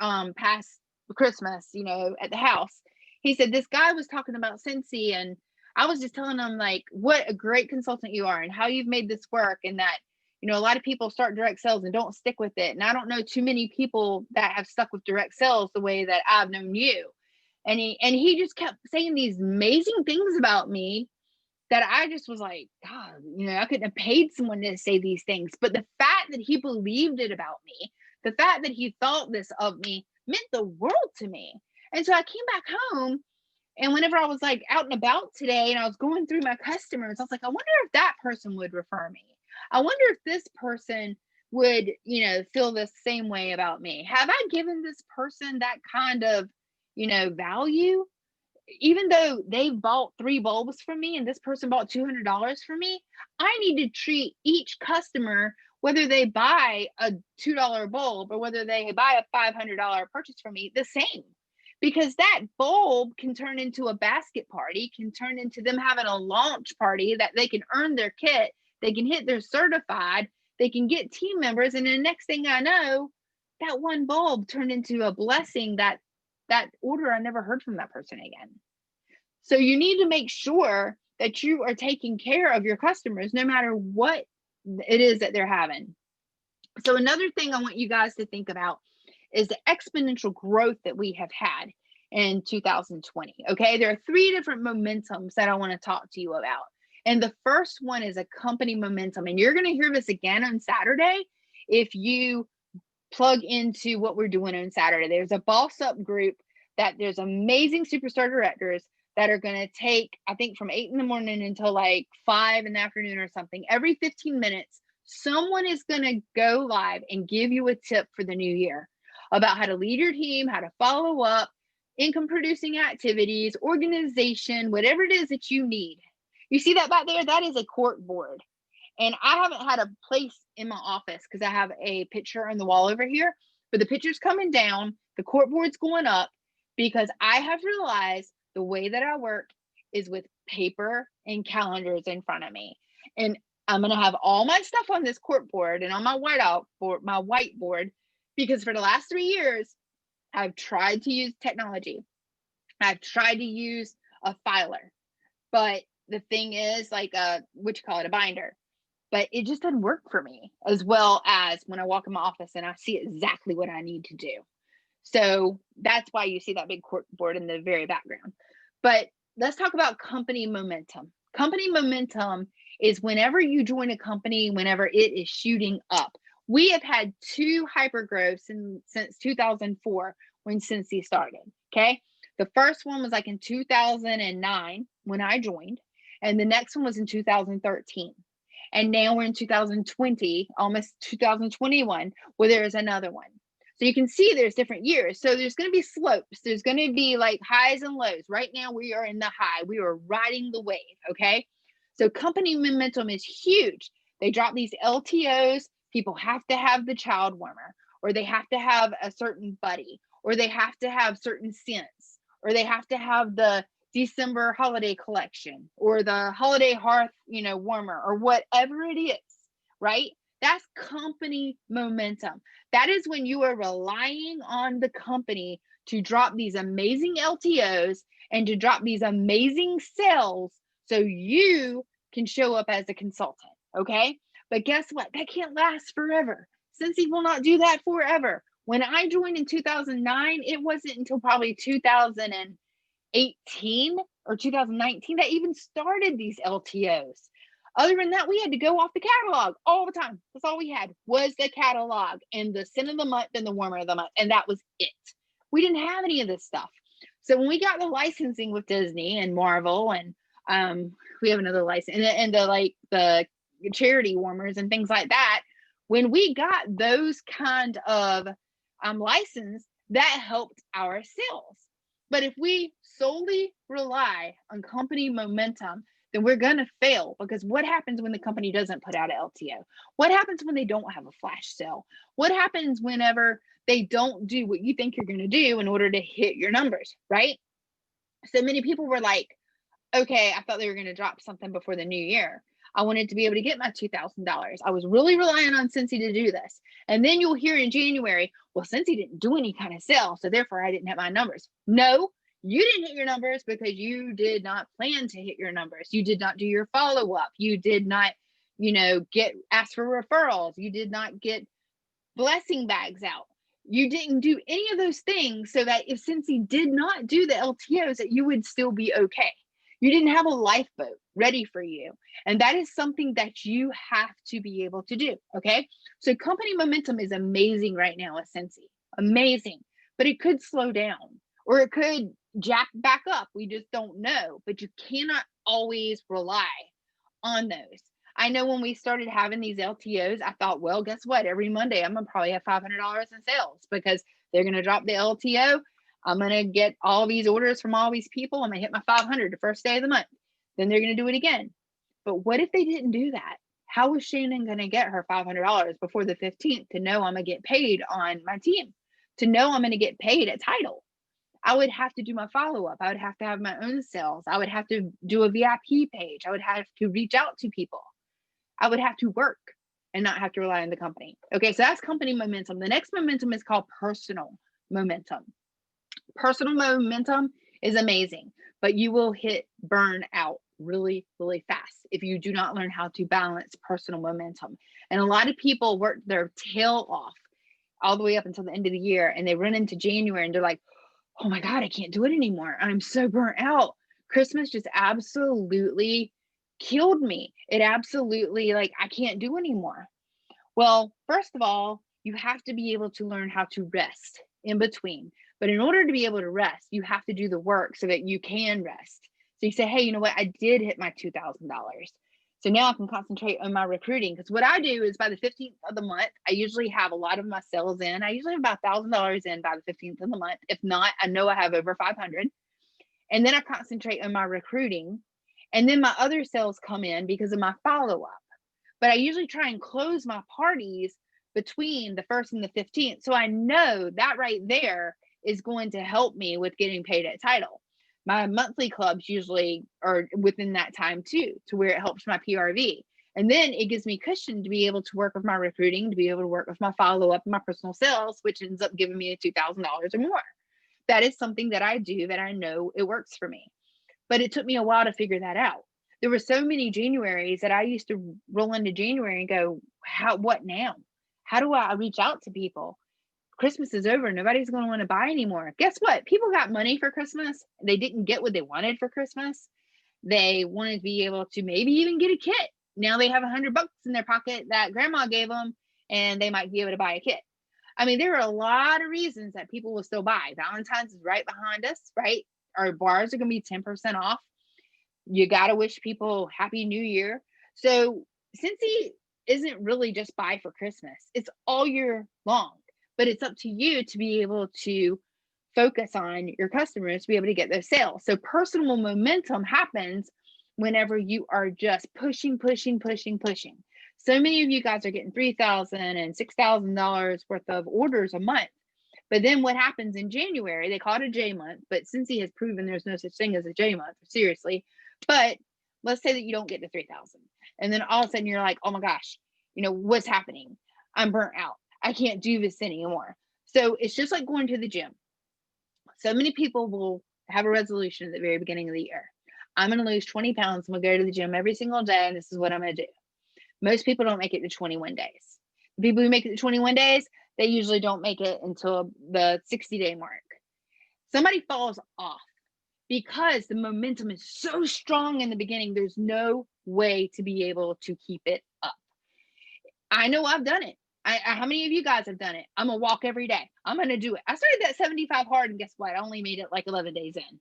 past Christmas, at the house. He said, this guy was talking about Scentsy, and I was just telling him, like, what a great consultant you are and how you've made this work, and that a lot of people start direct sales and don't stick with it. And I don't know too many people that have stuck with direct sales the way that I've known you. And he just kept saying these amazing things about me that I just was like, God, I couldn't have paid someone to say these things. But the fact that he believed it about me, the fact that he thought this of me meant the world to me. And so I came back home, and whenever I was like out and about today and I was going through my customers, I was like, I wonder if that person would refer me. I wonder if this person would, feel the same way about me. Have I given this person that kind of, value? Even though they bought 3 bulbs from me and this person bought $200 from me, I need to treat each customer, whether they buy a $2 bulb or whether they buy a $500 purchase from me, the same. Because that bulb can turn into a basket party, can turn into them having a launch party that they can earn their kit, they can hit their certified, they can get team members. And the next thing I know, that one bulb turned into a blessing that order, I never heard from that person again. So you need to make sure that you are taking care of your customers no matter what it is that they're having. So another thing I want you guys to think about is the exponential growth that we have had in 2020. Okay, there are 3 different momentums that I want to talk to you about. And the first one is a company momentum. And you're going to hear this again on Saturday if you plug into what we're doing on Saturday. There's a Boss Up group that there's amazing superstar directors that are going to take, I think, from 8 in the morning until like 5 in the afternoon or something, every 15 minutes someone is going to go live and give you a tip for the new year about how to lead your team, how to follow up, income producing activities, organization, whatever it is that you need. You see that back there? That is a cork board. And I haven't had a place in my office because I have a picture on the wall over here, but the picture's coming down, the cork board's going up, because I have realized the way that I work is with paper and calendars in front of me. And I'm going to have all my stuff on this cork board and on my whiteboard, because for the last 3 years, I've tried to use technology. I've tried to use a filer, but the thing is, like a a binder, but it just doesn't work for me as well as when I walk in my office and I see exactly what I need to do. So that's why you see that big cork board in the very background. But let's talk about company momentum. Company momentum is whenever you join a company, whenever it is shooting up. We have had 2 hypergrowths since 2004 when Cincy started. Okay. The first one was like in 2009 when I joined, and the next one was in 2013. And now we're in 2020, almost 2021, where there is another one. So you can see there's different years. So there's going to be slopes. There's going to be like highs and lows. Right now we are in the high. We are riding the wave. Okay. So company momentum is huge. They drop these LTOs. People have to have the child warmer, or they have to have a certain buddy, or they have to have certain scents, or they have to have the December holiday collection, or the holiday hearth, warmer, or whatever it is, right? That's company momentum. That is when you are relying on the company to drop these amazing LTOs and to drop these amazing sales so you can show up as a consultant. Okay. But guess what? That can't last forever. Cincy will not do that forever. When I joined in 2009, it wasn't until probably 2018 or 2019 that even started these LTOs. Other than that, we had to go off the catalog all the time. That's all we had was the catalog and the scent of the month and the warmer of the month. And that was it. We didn't have any of this stuff. So when we got the licensing with Disney and Marvel, and we have another license, and the charity warmers and things like that, when we got those kind of license, that helped our sales. But if we solely rely on company momentum, then we're going to fail, because what happens when the company doesn't put out an LTO? What happens when they don't have a flash sale? What happens whenever they don't do what you think you're going to do in order to hit your numbers, right? So many people were like, okay, I thought they were going to drop something before the new year. I wanted to be able to get my $2,000. I was really relying on Cincy to do this. And then you'll hear in January, well, Cincy didn't do any kind of sale, so therefore I didn't hit my numbers. No, you didn't hit your numbers because you did not plan to hit your numbers. You did not do your follow-up. You did not, ask for referrals. You did not get blessing bags out. You didn't do any of those things so that if Cincy did not do the LTOs, that you would still be okay. You didn't have a lifeboat ready for you. And that is something that you have to be able to do. Okay. So company momentum is amazing right now with Cincy. Amazing. But it could slow down, or it could jack back up. We just don't know. But you cannot always rely on those. I know when we started having these LTOs, I thought, well, guess what? Every Monday, I'm going to probably have $500 in sales, because they're going to drop the LTO. I'm going to get all these orders from all these people. I'm going to hit my 500 the first day of the month. Then they're going to do it again. But what if they didn't do that? How was Shannon going to get her $500 before the 15th to know I'm going to get paid on my team, to know I'm going to get paid at title? I would have to do my follow-up. I would have to have my own sales. I would have to do a VIP page. I would have to reach out to people. I would have to work and not have to rely on the company. Okay, so that's company momentum. The next momentum is called personal momentum. Personal momentum is amazing, but you will hit burnout really, really fast if you do not learn how to balance personal momentum. And a lot of people work their tail off all the way up until the end of the year, and they run into January and they're like, oh my God, I can't do it anymore. I'm so burnt out. Christmas just absolutely killed me. It absolutely, like, I can't do anymore. Well, first of all, you have to be able to learn how to rest in between. But in order to be able to rest, you have to do the work so that you can rest. So you say, hey, you know what? I did hit my $2,000. So now I can concentrate on my recruiting, because what I do is by the 15th of the month, I usually have a lot of my sales in. I usually have about $1,000 in by the 15th of the month. If not, I know I have over 500. And then I concentrate on my recruiting. And then my other sales come in because of my follow up. But I usually try and close my parties between the 1st and the 15th. So I know that right there is going to help me with getting paid at title. My monthly clubs usually are within that time too, to where it helps my PRV. And then it gives me cushion to be able to work with my recruiting, to be able to work with my follow up and my personal sales, which ends up giving me $2,000 or more. That is something that I do that I know it works for me. But it took me a while to figure that out. There were so many Januaries that I used to roll into January and go, what now? How do I reach out to people? Christmas is over. Nobody's going to want to buy anymore. Guess what? People got money for Christmas. They didn't get what they wanted for Christmas. They wanted to be able to maybe even get a kit. Now they have $100 in their pocket that grandma gave them, and they might be able to buy a kit. I mean, there are a lot of reasons that people will still buy. Valentine's is right behind us, right? Our bars are going to be 10% off. You got to wish people Happy New Year. So Cincy isn't really just buy for Christmas. It's all year long, but it's up to you to be able to focus on your customers to be able to get those sales. So personal momentum happens whenever you are just pushing. So many of you guys are getting $3,000 and $6,000 worth of orders a month. But then what happens in January, they call it a J month, but Cincy has proven there's no such thing as a J month, seriously. But let's say that you don't get to 3,000. And then all of a sudden you're like, oh my gosh, what's happening? I'm burnt out. I can't do this anymore. So it's just like going to the gym. So many people will have a resolution at the very beginning of the year. I'm going to lose 20 pounds. I'm going to go to the gym every single day, and this is what I'm going to do. Most people don't make it to 21 days. The people who make it to 21 days, they usually don't make it until the 60-day mark. Somebody falls off because the momentum is so strong in the beginning. There's no way to be able to keep it up. I know I've done it. How many of you guys have done it? I'm going to walk every day. I'm going to do it. I started that 75 hard, and guess what? I only made it like 11 days in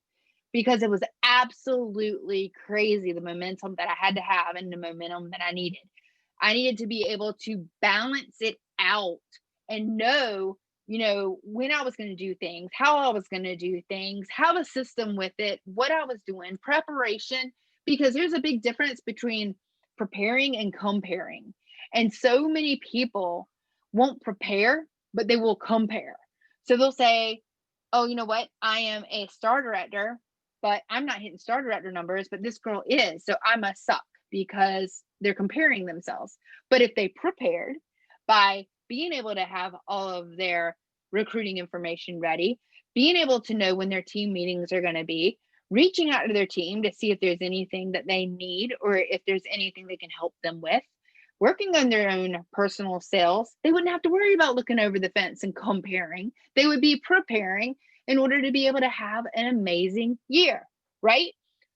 because it was absolutely crazy, the momentum that I had to have and the momentum that I needed. I needed to be able to balance it out and know, when I was going to do things, how I was going to do things, have a system with it, what I was doing, preparation, because there's a big difference between preparing and comparing. And so many people won't prepare, but they will compare. So they'll say, oh, you know what? I am a star director, but I'm not hitting star director numbers, but this girl is. So I must suck, because they're comparing themselves. But if they prepared by being able to have all of their recruiting information ready, being able to know when their team meetings are going to be, reaching out to their team to see if there's anything that they need or if there's anything they can help them with, working on their own personal sales, they wouldn't have to worry about looking over the fence and comparing. They would be preparing in order to be able to have an amazing year, right?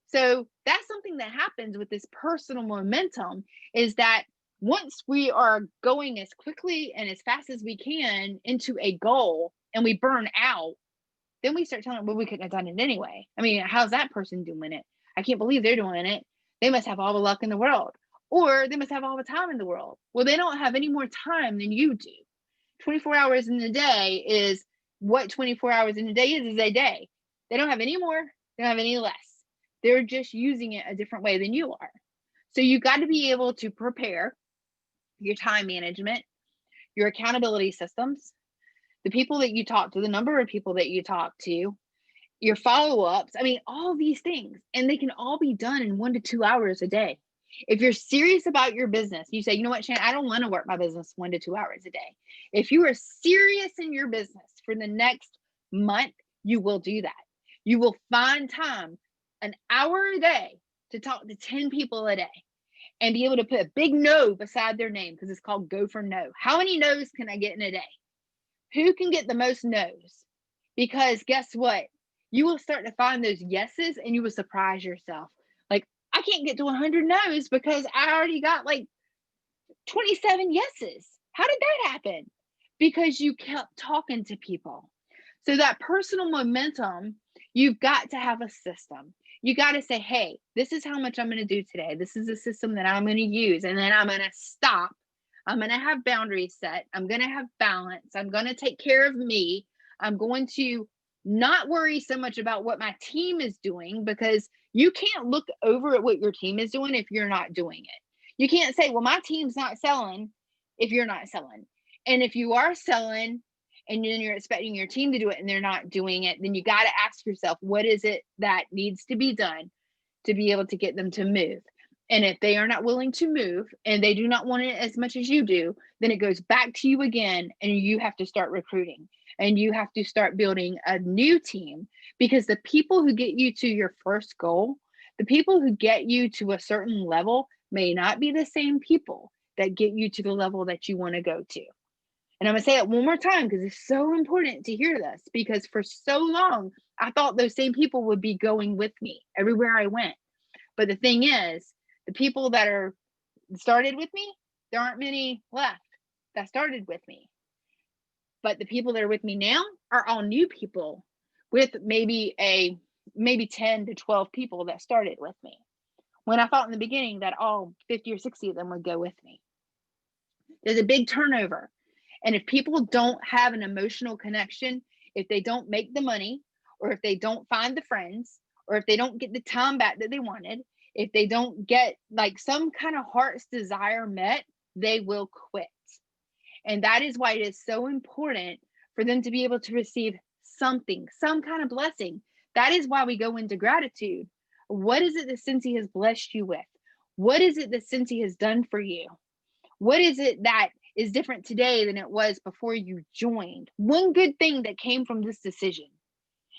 So that's something that happens with this personal momentum, is that once we are going as quickly and as fast as we can into a goal and we burn out, then we start telling, well, we couldn't have done it anyway. I mean, how's that person doing it? I can't believe they're doing it. They must have all the luck in the world, or they must have all the time in the world. Well, they don't have any more time than you do. 24 hours in the day is what 24 hours in a day is a day. They don't have any more. They don't have any less. They're just using it a different way than you are. So you got to be able to prepare your time management, your accountability systems, the people that you talk to, the number of people that you talk to, your follow-ups. I mean, all these things, and they can all be done in 1 to 2 hours a day. If you're serious about your business, you say, you know what, Shannon, I don't want to work my business 1 to 2 hours a day. If you are serious in your business for the next month, you will do that. You will find time, an hour a day, to talk to 10 people a day and be able to put a big no beside their name, because it's called Go for No. How many no's can I get in a day? Who can get the most no's? Because guess what? You will start to find those yeses and you will surprise yourself. Like, I can't get to 100 no's because I already got like 27 yeses. How did that happen? Because you kept talking to people. So that personal momentum, you've got to have a system. You got to say, hey, this is how much I'm going to do today. This is a system that I'm going to use. And then I'm going to stop. I'm going to have boundaries set. I'm going to have balance. I'm going to take care of me. I'm going to not worry so much about what my team is doing, because you can't look over at what your team is doing if you're not doing it. You can't say, well, my team's not selling if you're not selling. And if you are selling and then you're expecting your team to do it and they're not doing it, then you got to ask yourself, what is it that needs to be done to be able to get them to move? And if they are not willing to move and they do not want it as much as you do, then it goes back to you again, and you have to start recruiting and you have to start building a new team, because the people who get you to your first goal, the people who get you to a certain level may not be the same people that get you to the level that you want to go to. And I'm going to say it one more time because it's so important to hear this, because for so long, I thought those same people would be going with me everywhere I went. But the thing is, the people that are started with me, there aren't many left that started with me. But the people that are with me now are all new people with maybe 10 to 12 people that started with me, when I thought in the beginning that all 50 or 60 of them would go with me. There's a big turnover. And if people don't have an emotional connection, if they don't make the money, or if they don't find the friends, or if they don't get the time back that they wanted, if they don't get like some kind of heart's desire met, they will quit. And that is why it is so important for them to be able to receive something, some kind of blessing. That is why we go into gratitude. What is it that Cincy has blessed you with? What is it that Cincy has done for you? What is it that is different today than it was before you joined? One good thing that came from this decision,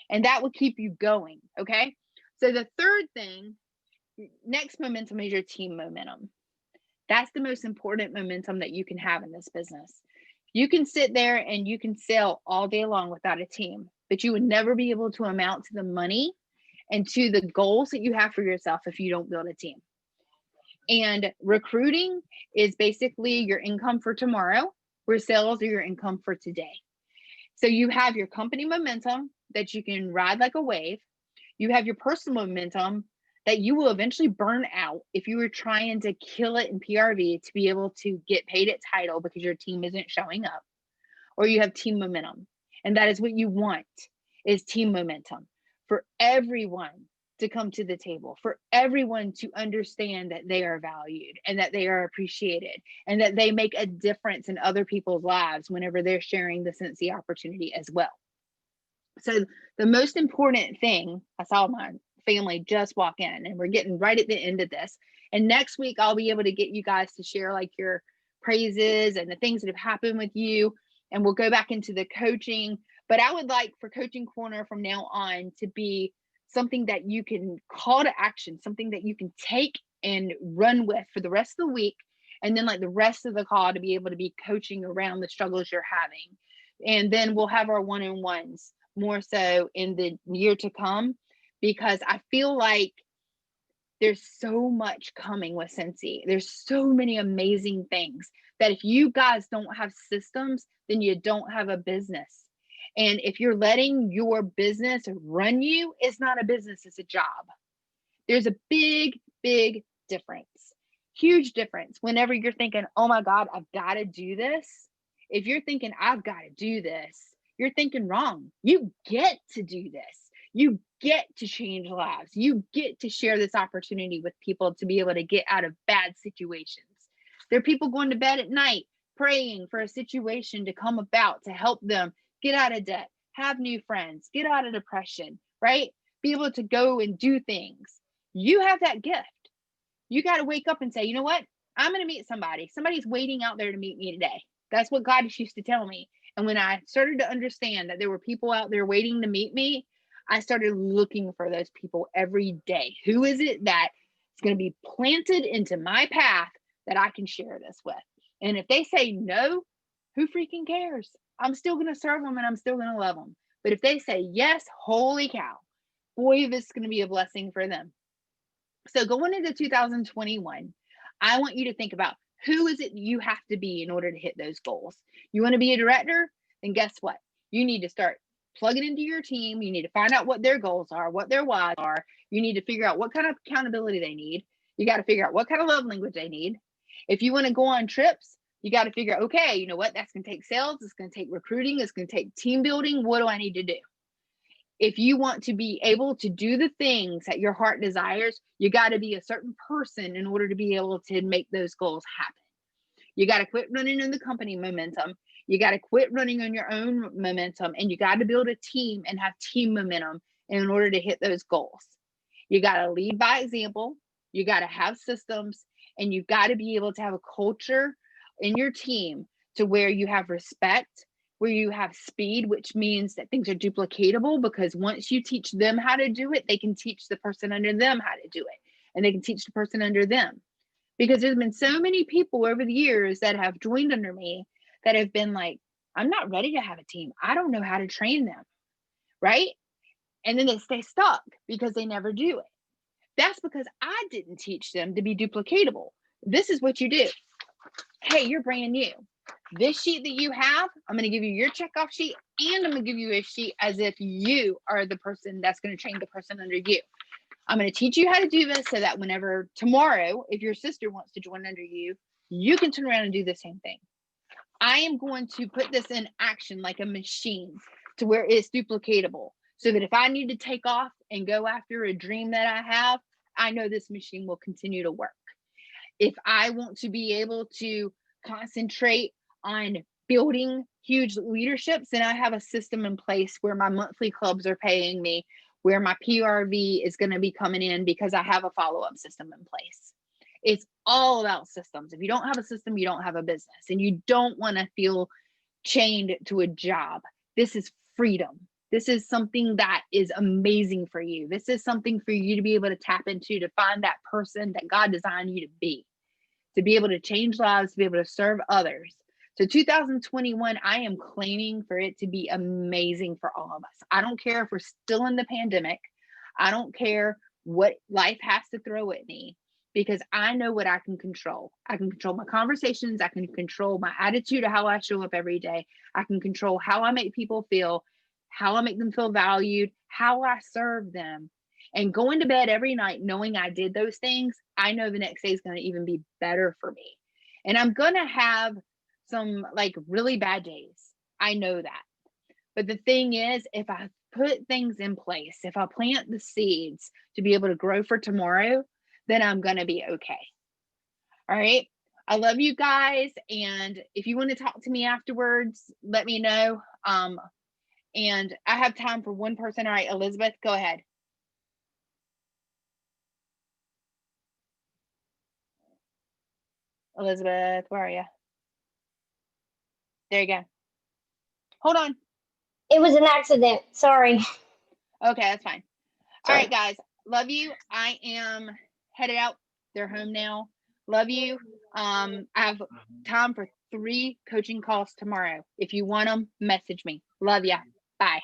and that will keep you going. Okay. So the third thing, next momentum, is your team momentum. That's the most important momentum that you can have in this business. You can sit there and you can sell all day long without a team, but you would never be able to amount to the money and to the goals that you have for yourself if you don't build a team. And recruiting is basically your income for tomorrow, where sales are your income for today. So you have your company momentum that you can ride like a wave. You have your personal momentum that you will eventually burn out if you were trying to kill it in PRV to be able to get paid at title because your team isn't showing up. Or you have team momentum. And that is what you want, is team momentum, for everyone to come to the table, for everyone to understand that they are valued and that they are appreciated and that they make a difference in other people's lives whenever they're sharing the Cincy opportunity as well. So the most important thing, I saw my family just walk in and we're getting right at the end of this. And next week, I'll be able to get you guys to share like your praises and the things that have happened with you. And we'll go back into the coaching. But I would like for Coaching Corner from now on to be something that you can call to action, something that you can take and run with for the rest of the week. And then like the rest of the call to be able to be coaching around the struggles you're having. And then we'll have our one-on-ones more so in the year to come, because I feel like there's so much coming with Cincy. There's so many amazing things that if you guys don't have systems, then you don't have a business. And if you're letting your business run you, it's not a business, it's a job. There's a big, big difference, huge difference. Whenever you're thinking, oh my God, I've got to do this. If you're thinking, I've got to do this, you're thinking wrong. You get to do this. You get to change lives. You get to share this opportunity with people to be able to get out of bad situations. There are people going to bed at night praying for a situation to come about to help them get out of debt, have new friends, get out of depression, right? Be able to go and do things. You have that gift. You got to wake up and say, you know what? I'm going to meet somebody. Somebody's waiting out there to meet me today. That's what God used to tell me. And when I started to understand that there were people out there waiting to meet me, I started looking for those people every day. Who is it that is going to be planted into my path that I can share this with? And if they say no, who freaking cares? I'm still going to serve them and I'm still going to love them. But if they say yes, holy cow, boy, this is going to be a blessing for them. So going into 2021, I want you to think about, who is it you have to be in order to hit those goals? You want to be a director? Then guess what? You need to start plug it into your team. You need to find out what their goals are, what their whys are. You need to figure out what kind of accountability they need. You got to figure out what kind of love language they need. If you want to go on trips, you got to figure out, okay, you know what? That's going to take sales. It's going to take recruiting. It's going to take team building. What do I need to do? If you want to be able to do the things that your heart desires, you got to be a certain person in order to be able to make those goals happen. You got to quit running on the company momentum. You got to quit running on your own momentum, and you got to build a team and have team momentum in order to hit those goals. You got to lead by example. You got to have systems, and you got to be able to have a culture in your team to where you have respect, where you have speed, which means that things are duplicatable, because once you teach them how to do it, they can teach the person under them how to do it, and they can teach the person under them. Because there's been so many people over the years that have joined under me that have been like, I'm not ready to have a team. I don't know how to train them. Right. And then they stay stuck because they never do it. That's because I didn't teach them to be duplicatable. This is what you do. Hey, you're brand new. This sheet that you have, I'm going to give you your checkoff sheet, and I'm going to give you a sheet as if you are the person that's going to train the person under you. I'm going to teach you how to do this so that whenever tomorrow, if your sister wants to join under you, you can turn around and do the same thing. I am going to put this in action like a machine to where it's duplicatable, so that if I need to take off and go after a dream that I have, I know this machine will continue to work. If I want to be able to concentrate on building huge leaderships, then I have a system in place where my monthly clubs are paying me, where my PRV is going to be coming in, because I have a follow-up system in place. It's all about systems. If you don't have a system, you don't have a business, and you don't want to feel chained to a job. This is freedom. This is something that is amazing for you. This is something for you to be able to tap into, to find that person that God designed you to be able to change lives, to be able to serve others. So 2021, I am claiming for it to be amazing for all of us. I don't care if we're still in the pandemic. I don't care what life has to throw at me, because I know what I can control. I can control my conversations. I can control my attitude of how I show up every day. I can control how I make people feel, how I make them feel valued, how I serve them. And going to bed every night knowing I did those things, I know the next day is going to even be better for me. And I'm going to have some like really bad days. I know that. But the thing is, if I put things in place, if I plant the seeds to be able to grow for tomorrow, then I'm going to be okay. All right. I love you guys. And if you want to talk to me afterwards, let me know. And I have time for one person. All right, Elizabeth, go ahead. Elizabeth, where are you? There you go. Hold on. It was an accident. Sorry. Okay, that's fine. Sorry. All right, guys. Love you. I am headed out. They're home now. Love you. I have time for 3 coaching calls tomorrow. If you want them, message me. Love ya. Bye.